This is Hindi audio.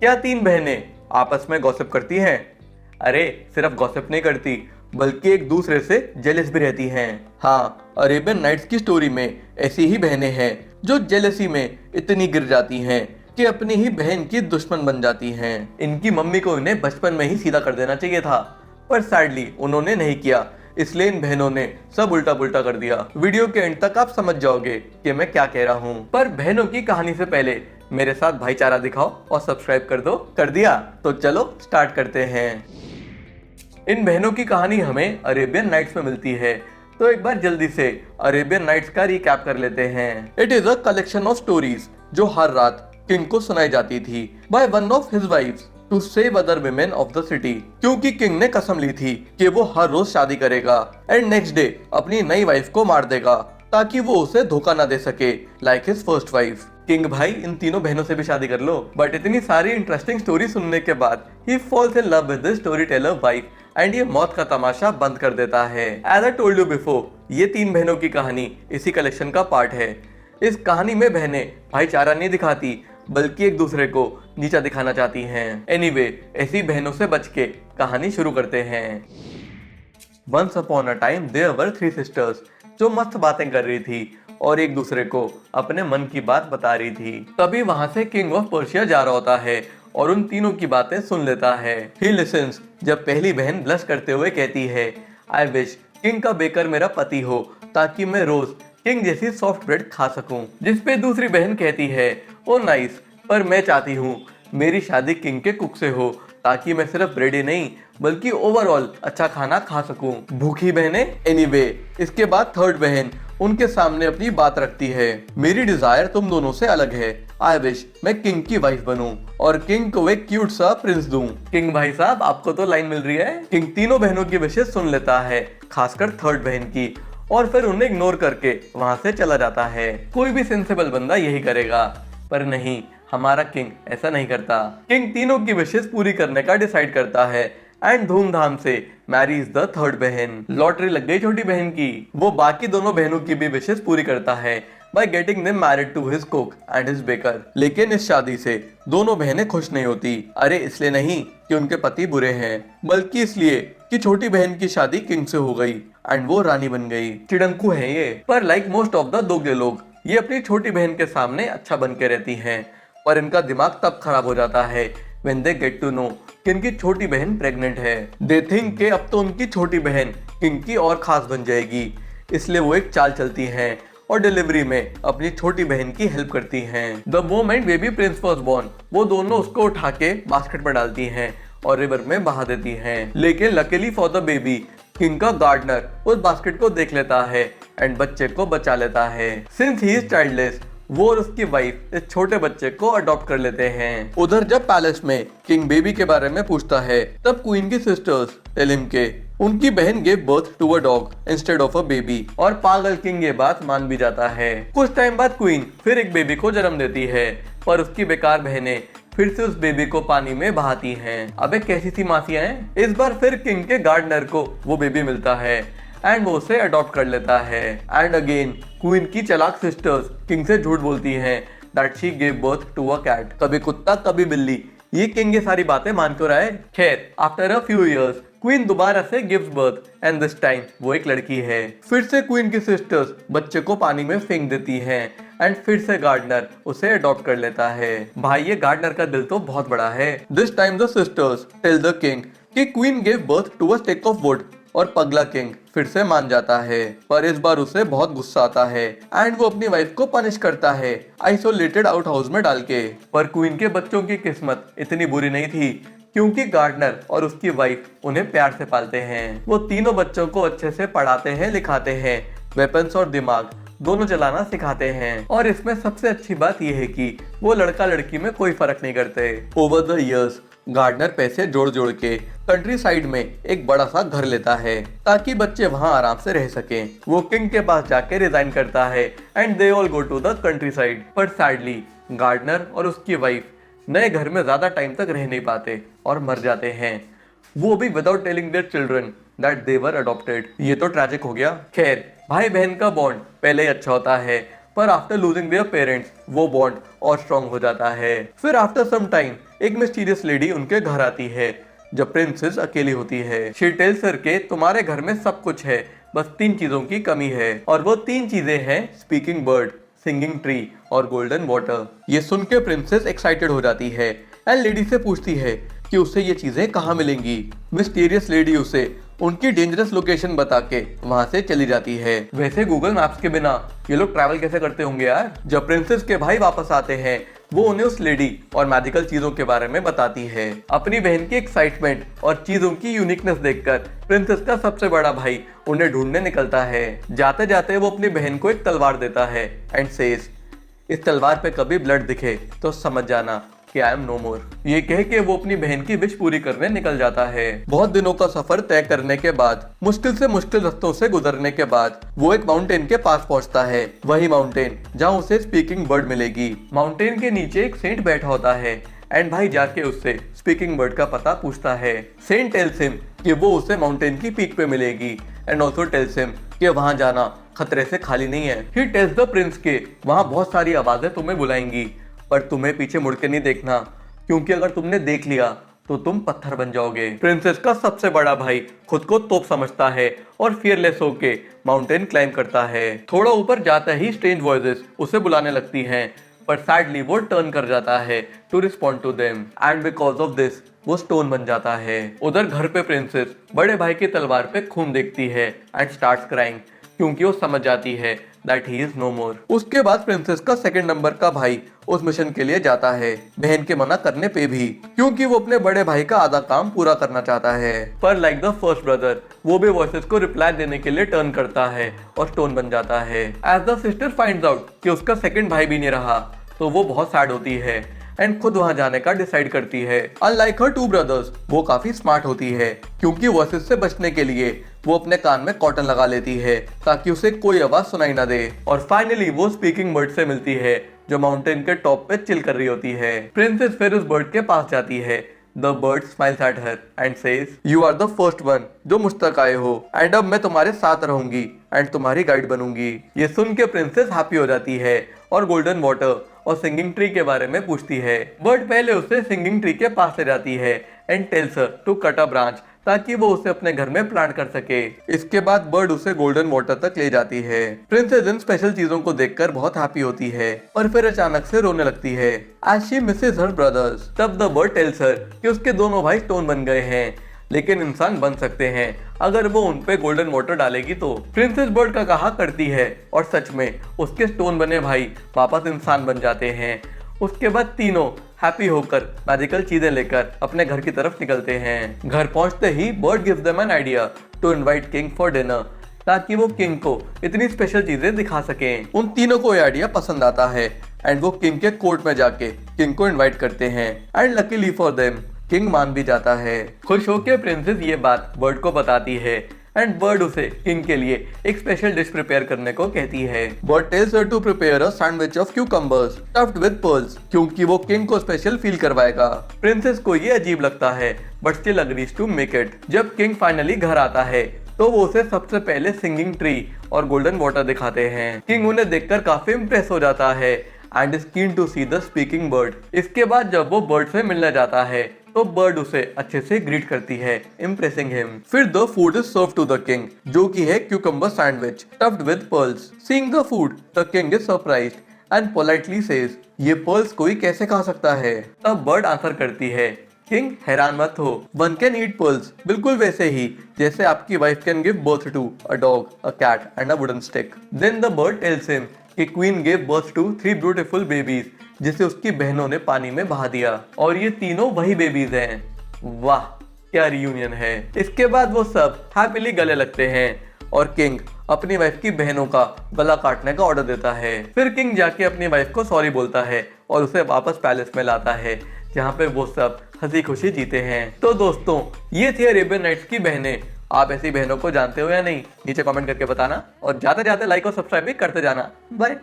क्या तीन बहनें आपस में गॉसिप करती हैं? अरे सिर्फ गॉसिप नहीं करती बल्कि एक दूसरे से जेलस भी रहती हैं। हाँ, अरेबियन नाइट्स की स्टोरी में ऐसी ही बहनें हैं जो जेलसी में इतनी गिर जाती हैं कि अपनी ही बहन की दुश्मन बन जाती हैं। इनकी मम्मी को इन्हें बचपन में ही सीधा कर देना चाहिए था, पर सैडली उन्होंने नहीं किया, इसलिए इन बहनों ने सब उल्टा पुल्टा कर दिया। वीडियो के एंड तक आप समझ जाओगे कि मैं क्या कह रहा हूँ। पर बहनों की कहानी से पहले मेरे साथ भाईचारा दिखाओ और सब्सक्राइब कर दो। कर दिया? तो चलो स्टार्ट करते हैं। इन बहनों की कहानी हमें अरेबियन नाइट्स में मिलती है, तो एक बार जल्दी से अरेबियन नाइट्स का रिकैप कर लेते हैं। It is a collection of stories जो हर रात किंग को सुनाई जाती थी by one of his wifes to save other women of the city, क्योंकि किंग ने कसम ली थी कि वो हर रोज शादी करेगा एंड नेक्स्ट डे अपनी नई वाइफ को मार देगा ताकि वो उसे धोखा ना दे सके like his first wife. King भाई इन तीनों बहनों से भी शादी कर लो। बट इतनी सारी इंटरेस्टिंग स्टोरी सुनने के बाद ही falls in love with the story teller wife and ये मौत का तमाशा बंद कर देता है। As I told you before, ये तीन बहनों की कहानी इसी कलेक्शन का पार्ट है। इस कहानी में बहनें भाईचारा नहीं दिखाती बल्कि एक दूसरे को नीचा दिखाना चाहती हैं। एनीवे, ऐसी बहनों से बच के कहानी शुरू करते हैं। Once upon a time there were three sisters जो मस्त बातें कर रही थी और एक दूसरे को अपने मन की बात बता रही थी। तभी वहां से किंग ऑफ पर्शिया जा रहा होता है और उन तीनों की बातें सुन लेता है। ही लिसन्स जब पहली बहन ब्लश करते हुए कहती है, आई विश किंग का बेकर मेरा पति हो ताकि मैं रोज किंग जैसी सॉफ्ट ब्रेड खा सकूं। जिसपे दूसरी बहन कहती है, ओ नाइस, पर मैं चाहती हूँ मेरी शादी किंग के कुक से हो ताकि मैं सिर्फ ब्रेड ही नहीं बल्कि ओवरऑल अच्छा खाना खा सकूं। भूखी बहनें। एनीवे, इसके बाद थर्ड बहन उनके सामने अपनी बात रखती है, मेरी डिजायर तुम दोनों से अलग है। आई विश मैं किंग की वाइफ बनूं और किंग को एक क्यूट सा प्रिंस दूं। किंग भाई साहब, आपको तो लाइन मिल रही है। किंग तीनों बहनों की विशेष सुन लेता है, खासकर थर्ड बहन की, और फिर उन्हें इग्नोर करके वहां से चला जाता है। कोई भी सेंसेबल बंदा यही करेगा, पर नहीं, हमारा किंग ऐसा नहीं करता। किंग तीनों की विशेष पूरी करने का डिसाइड करता है एंड धूमधाम से मैरीज द थर्ड बहन। लॉटरी लग गई छोटी बहन की। वो बाकी दोनों बहनों की भी विशेष पूरी करता है by getting them married to his cook and his baker. लेकिन इस शादी से दोनों बहनें खुश नहीं होती। अरे इसलिए नहीं कि उनके पति बुरे हैं, बल्कि इसलिए कि छोटी बहन की शादी किंग से हो गई एंड वो रानी बन गई। चिड़ंकू है ये। पर लाइक मोस्ट ऑफ द दोगले लोग, ये अपनी छोटी बहन के सामने अच्छा बन के रहती हैं, पर इनका दिमाग तब खराब हो जाता है when they get to know कि इनकी छोटी बहन प्रेग्नेंट है। they think कि अब तो उनकी छोटी बहन किंग की और खास बन जाएगी, इसलिए वो एक चाल चलती हैं और डिलीवरी में अपनी छोटी बहन की हेल्प करती हैं। The moment baby prince was born, वो दोनों उसको उठा के बास्केट में डालती हैं और रिवर में बहा देती हैं। लेकिन luckily for the baby, king का गार्डनर उस बास्केट को देख लेता है एंड बच्चे को बचा लेता है। सिंस ही इज चाइल्डलेस, वो और उसकी वाइफ इस छोटे बच्चे को अडॉप्ट कर लेते हैं। उधर जब पैलेस में किंग बेबी के बारे में पूछता है, तब क्वीन की सिस्टर्स टेल हिम के उनकी बहन gave birth to a dog instead of a baby, और पागल किंग ये बात मान भी जाता है। कुछ टाइम बाद क्वीन फिर एक बेबी को जन्म देती है, पर उसकी बेकार बहनें फिर से उस बेबी को पानी में बहाती हैं। अबे कैसी सी मासियां हैं। इस बार फिर किंग के गार्डनर को वो बेबी मिलता है एंड वो उसे अडॉप्ट कर लेता है। एंड अगेन क्वीन की चालाक सिस्टर्स किंग से झूठ बोलती हैं that she give birth to a cat. कभी कुत्ता कभी बिल्ली, ये किंग ये सारी बातें मान क्यों रहा है। खैर, after a few years queen दोबारा से gives birth and this time वो एक लड़की है। फिर से क्वीन की सिस्टर्स बच्चे को पानी में फेंक देती हैं एंड फिर से गार्डनर उसे अडॉप्ट कर लेता है। भाई ये गार्डनर का दिल तो बहुत बड़ा है। This time the sisters tell the king कि queen give birth to a stick of wood, और पगला किंग फिर से मान जाता है, पर इस बार उसे बहुत गुस्सा आता है एंड वो अपनी वाइफ को पनिश करता है आइसोलेटेड आउट हाउस में डाल के। पर क्वीन के बच्चों की किस्मत इतनी बुरी नहीं थी, क्योंकि गार्डनर और उसकी वाइफ उन्हें प्यार से पालते हैं। वो तीनों बच्चों को अच्छे से पढ़ाते हैं, लिखाते हैं, वेपन्स और दिमाग दोनों चलाना सिखाते हैं। और इसमें सबसे अच्छी बात यह है कि वो लड़का लड़की में कोई फर्क नहीं करते। ओवर द इयर्स गार्डनर पैसे जोड़ जोड़ के कंट्री साइड में एक बड़ा सा घर लेता है ताकि बच्चे वहां आराम से रह सकें। वो किंग के पास जाके रिजाइन करता है and they all go to the countryside. पर सैडली गार्डनर और उसकी वाइफ नए घर में ज्यादा टाइम तक रह नहीं पाते और मर जाते हैं, वो भी without telling their children that they were adopted. ये तो ट्रैजिक हो गया। खैर, भाई बहन का बॉन्ड पहले ही अच्छा होता है, पर आफ्टर लूजिंग देयर पेरेंट्स वो बॉन्ड और स्ट्रॉन्ग हो जाता है। फिर आफ्टर सम टाइम एक मिस्टीरियस लेडी उनके घर आती है जब प्रिंसेस अकेली होती है। शी टेल्स हर के तुम्हारे घर में सब कुछ है, बस 3 चीजों की कमी है, और वो 3 चीजें हैं स्पीकिंग बर्ड, सिंगिंग ट्री और गोल्डन वाटर। ये सुन के प्रिंसेस एक्साइटेड हो जाती है एंड लेडी से पूछती है कि उसे ये चीजें कहाँ मिलेंगी। मिस्टीरियस लेडी उसे उनकी डेंजरस लोकेशन बता के वहाँ से चली जाती है। वैसे गूगल मैप्स के बिना ये लोग ट्रैवल कैसे करते होंगे यार। जब प्रिंसेस के भाई वापस आते हैं वो उन्हें उस लेडी और मैजिकल चीजों के बारे में बताती है। अपनी बहन की एक्साइटमेंट और चीजों की यूनिकनेस देखकर प्रिंसेस का सबसे बड़ा भाई उन्हें ढूंढने निकलता है। जाते जाते वो अपनी बहन को एक तलवार देता है एंड सेज इस तलवार पे कभी ब्लड दिखे तो समझ जाना कि आई एम नो मोर। ये कह के वो अपनी बहन की विश पूरी करने निकल जाता है। बहुत दिनों का सफर तय करने के बाद, मुश्किल से मुश्किल रास्तों से गुजरने के बाद वो एक माउंटेन के पास पहुंचता है। वही माउंटेन जहां उसे स्पीकिंग बर्ड मिलेगी। माउंटेन के नीचे एक सेंट बैठा होता है एंड भाई जाके उससे स्पीकिंग बर्ड का पता पूछता है। सेंट टेल्स हिम कि वो उसे माउंटेन की पीक पे मिलेगी एंड ऑल्सो टेल्स हिम कि वहां जाना खतरे से खाली नहीं है। ही टेल्स द प्रिंस के वहां बहुत सारी आवाजें तुम्हें बुलाएंगी, पर तुम्हें पीछे मुड़ के नहीं देखना, क्योंकि अगर तुमने देख लिया तो तुम पत्थर बन जाओगे। प्रिंसेस का सबसे बड़ा भाई खुद को तोप समझता है और फियरलेस होके माउंटेन क्लाइंब करता है। थोड़ा ऊपर जाते ही स्ट्रेंज वॉइसेस उसे बुलाने लगती हैं, पर सैडली वो टर्न कर जाता है to respond to them and because of this वो स्टोन बन जाता है। उधर घर पे प्रिंसेस बड़े भाई की तलवार पे खून देखती है एंड स्टार्ट्स क्राइंग, क्योंकि वो समझ जाती है that he is no more। उसके बाद प्रिंसेस का सेकंड नंबर का भाई उस मिशन के लिए जाता है, बहन के मना करने पे भी, क्योंकि वो अपने बड़े भाई का आधा काम पूरा करना चाहता है। पर लाइक द फर्स्ट ब्रदर वो भी वॉइसेस को रिप्लाई देने के लिए टर्न करता है और स्टोन बन जाता है। As the sister finds out कि उसका सेकंड भाई भी नहीं रहा तो वो बहुत सैड होती है एंड खुद वहां जाने का डिसाइड करती है। अनलाइक हर 2 ब्रदर्स वो काफी स्मार्ट होती है, क्योंकि वॉइसेस से बचने के लिए वो अपने कान में कॉटन लगा लेती है ताकि उसे कोई आवाज सुनाई ना दे। और फाइनली वो स्पीकिंग बर्ड से मिलती है जो माउंटेन के टॉप पे चिल कर रही होती है। प्रिंसेस फिर उस बर्ड के पास जाती है। The bird smiles at her and says you are the first one जो मुझ तक आए हो एंड अब मैं तुम्हारे साथ रहूंगी एंड तुम्हारी गाइड बनूंगी। ये सुन के प्रिंसेस हैप्पी हो जाती है और गोल्डन वाटर और सिंगिंग ट्री के बारे में पूछती है। बर्ड पहले उसे सिंगिंग ट्री के पास ले जाती है and tells her to cut a branch ताकि वो उसे अपने घर में प्लांट कर सके। इसके बाद बर्ड उसे गोल्डन वाटर तक ले जाती है। प्रिंसेस इन स्पेशल चीजों को देखकर बहुत हैप्पी होती है और फिर अचानक से रोने लगती है as she misses her brothers. तब द बर्ड टेल्स हर कि उसके दोनों भाई स्टोन बन गए हैं, लेकिन इंसान बन सकते हैं अगर वो उन पे गोल्डन वाटर डालेगी तो। प्रिंसेस बर्ड का कहा करती है और सच में उसके स्टोन बने भाई वापस इंसान बन जाते हैं। उसके बाद तीनों हैप्पी होकर मैजिकल चीजें लेकर अपने घर की तरफ निकलते हैं। घर पहुंचते ही bird gives them an idea to invite king for dinner ताकि वो किंग को इतनी स्पेशल चीजें दिखा सकें। उन तीनों को ये आइडिया पसंद आता है एंड वो किंग के कोर्ट में जाके किंग को इनवाइट करते हैं and luckily for them king मान भी जाता है। खुश होकर प्रिंसेस ये बात बर्ड को बताती है एंड बर्ड उसे किंग के लिए एक स्पेशल डिश प्रिपेयर करने को कहती है। Bird tells her to prepare a sandwich of cucumbers stuffed with pearls, क्योंकि वो किंग को स्पेशल फील करवाएगा। प्रिंसेस को ये अजीब लगता है but still agrees to make it. जब किंग फाइनली घर आता है तो वो उसे सबसे पहले सिंगिंग ट्री और गोल्डन वाटर दिखाते हैं। किंग उन्हें देखकर काफी इम्प्रेस हो जाता है and is keen to see the speaking bird. इसके बाद जब वो बर्ड से मिलने जाता है तो बर्ड उसे अच्छे से ग्रीट करती है, इम्प्रेसिंग हिम। फिर the food is serve to the king, जो कि है cucumber sandwich stuffed with pearls. Seeing the food the king is surprised and politely says ये पर्ल्स कोई कैसे खा सकता है। तब बर्ड आंसर करती है किंग हैरान मत हो, वन कैन ईट पर्ल्स बिल्कुल वैसे ही जैसे आपकी wife can give birth to a dog, a cat and a wooden stick. Then the bird tells him कि queen gave birth to 3 beautiful babies जिसे उसकी बहनों ने पानी में बहा दिया और ये तीनों वही बेबीज हैं। वाह क्या रियूनियन है। इसके बाद वो सब हैप्पीली गले लगते हैं और किंग अपनी वाइफ की बहनों का गला काटने का ऑर्डर देता है। फिर किंग जाके अपनी वाइफ को सॉरी बोलता है और उसे वापस पैलेस में लाता है जहाँ पे वो सब हंसी खुशी जीते हैं। तो दोस्तों ये थी अरेबियन नाइट्स की बहनें। आप ऐसी बहनों को जानते हो या नहीं, नीचे कमेंट करके बताना और जाते जाते लाइक और सब्सक्राइब भी करते जाना। बाय।